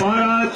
12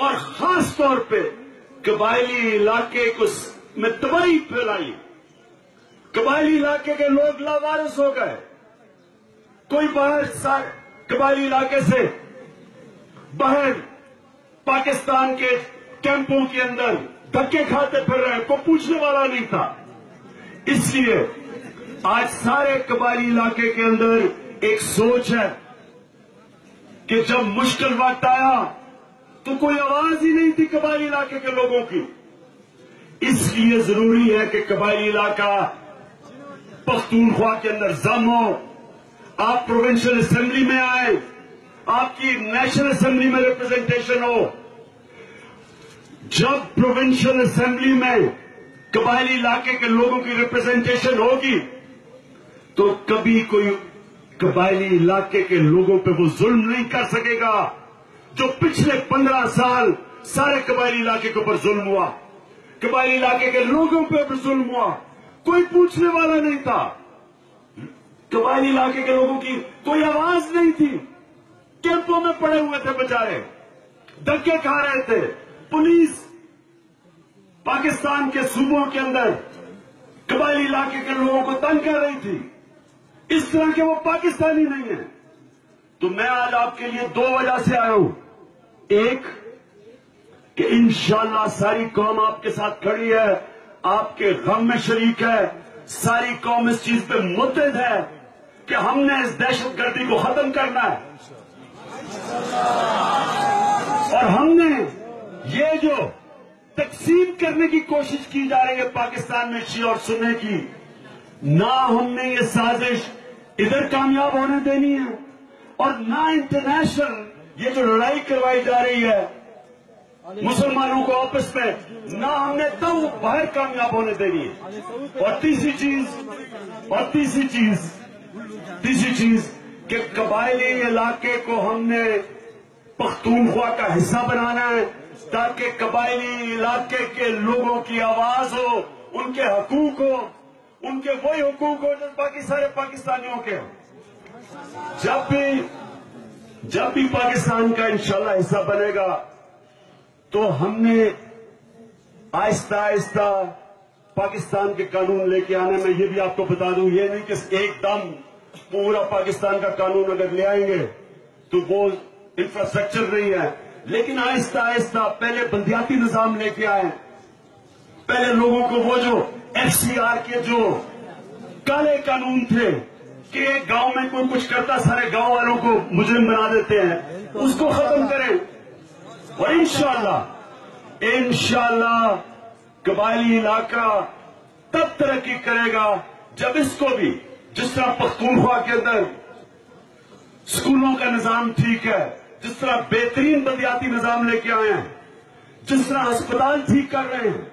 اور خاص طور پہ قبائلی علاقے کو میں تباہی پھیلائی. قبائلی علاقے کے لوگ لاوارث ہو گئے. کوئی باہر قبائلی علاقے سے باہر پاکستان کے کیمپوں کے اندر دھکے کھاتے پھر رہے, کوئی پوچھنے والا نہیں تھا. اس لیے آج سارے قبائلی علاقے کے اندر ایک سوچ ہے کہ جب مشکل وقت آیا تو کوئی آواز ہی نہیں تھی قبائلی علاقے کے لوگوں کی. اس لیے ضروری ہے کہ قبائلی علاقہ پختونخوا کے اندر ضم ہو. آپ پروونشل اسمبلی میں آئیں, آپ کی نیشنل اسمبلی میں ریپرزنٹیشن ہو. جب پروونشل اسمبلی میں قبائلی علاقے کے لوگوں کی ریپرزنٹیشن ہوگی تو کبھی کوئی قبائلی علاقے کے لوگوں پہ وہ ظلم نہیں کر سکے گا جو پچھلے 15 سال سارے قبائلی علاقے کے اوپر ظلم ہوا. قبائلی علاقے کے لوگوں پہ بھی ظلم ہوا, کوئی پوچھنے والا نہیں تھا. قبائلی علاقے کے لوگوں کی کوئی آواز نہیں تھی. کیمپوں میں پڑے ہوئے تھے بیچارے, دھکے کھا رہے تھے. پولیس پاکستان کے صوبوں کے اندر قبائلی علاقے کے لوگوں کو تنگ کر رہی تھی, اس طرح کے وہ پاکستانی نہیں ہیں. تو میں آج آپ کے لیے 2 وجہ سے آیا ہوں. ایک کہ انشاءاللہ ساری قوم آپ کے ساتھ کھڑی ہے, آپ کے غم میں شریک ہے. ساری قوم اس چیز پہ متحد ہے کہ ہم نے اس دہشت گردی کو ختم کرنا ہے, اور ہم نے یہ جو تقسیم کرنے کی کوشش کی جا رہی ہے پاکستان میں شیعہ اور سنی کی, نہ ہم نے یہ سازش ادھر کامیاب ہونے دینی ہے, اور نہ انٹرنیشنل یہ جو لڑائی کروائی جا رہی ہے مسلمانوں کو آپس میں, نہ ہم نے تو باہر کامیاب ہونے دینی ہے. اور تیسری چیز کہ قبائلی علاقے کو ہم نے پختونخوا کا حصہ بنانا ہے تاکہ قبائلی علاقے کے لوگوں کی آواز ہو, ان کے حقوق ہو, ان کے وہی حقوق ہو جو باقی سارے پاکستانیوں کے. جب بھی پاکستان کا انشاءاللہ حصہ بنے گا تو ہم نے آہستہ آہستہ پاکستان کے قانون لے کے آنے میں, یہ بھی آپ کو بتا دوں, یہ نہیں کہ ایک دم پورا پاکستان کا قانون اگر لے آئیں گے تو وہ انفراسٹرکچر نہیں ہے, لیکن آہستہ آہستہ پہلے بلدیاتی نظام لے کے آئے. پہلے لوگوں کو وہ جو FCR کے جو کالے قانون تھے کہ ایک گاؤں میں کوئی کچھ کرتا سارے گاؤں والوں کو مجرم بنا دیتے ہیں, اس کو ختم کریں. اور انشاءاللہ قبائلی علاقہ تب ترقی کرے گا جب اس کو بھی, جس طرح پختونخوا کے اندر اسکولوں کا نظام ٹھیک ہے, جس طرح بہترین بلدیاتی نظام لے کے آئے ہیں, جس طرح ہسپتال ٹھیک کر رہے ہیں,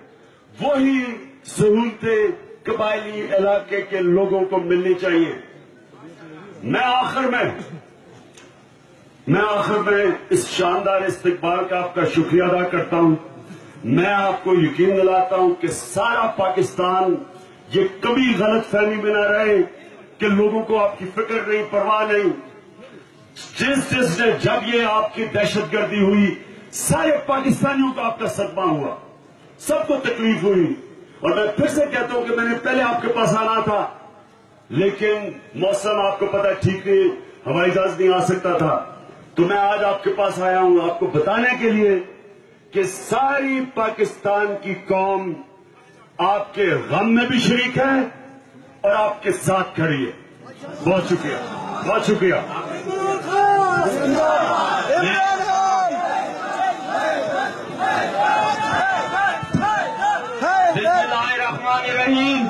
وہی سہولتیں قبائلی علاقے کے لوگوں کو ملنی چاہیے. میں آخر میں اس شاندار استقبال کا آپ کا شکریہ ادا کرتا ہوں. میں آپ کو یقین دلاتا ہوں کہ سارا پاکستان یہ کبھی غلط فہمی میں نہ رہے کہ لوگوں کو آپ کی فکر نہیں, پرواہ نہیں. جس نے جب یہ آپ کی دہشت گردی ہوئی سارے پاکستانیوں کو آپ کا صدمہ ہوا, سب کو تکلیف ہوئی. اور میں پھر سے کہتا ہوں کہ میں نے پہلے آپ کے پاس آنا تھا لیکن موسم آپ کو پتا ٹھیک نہیں, ہوائی جہاز نہیں آ سکتا تھا, تو میں آج آپ کے پاس آیا ہوں آپ کو بتانے کے لیے کہ ساری پاکستان کی قوم آپ کے غم میں بھی شریک ہے اور آپ کے ساتھ کھڑی ہے. بہت شکریہ, بہت شکریہ. بسم اللہ الرحمن الرحیم.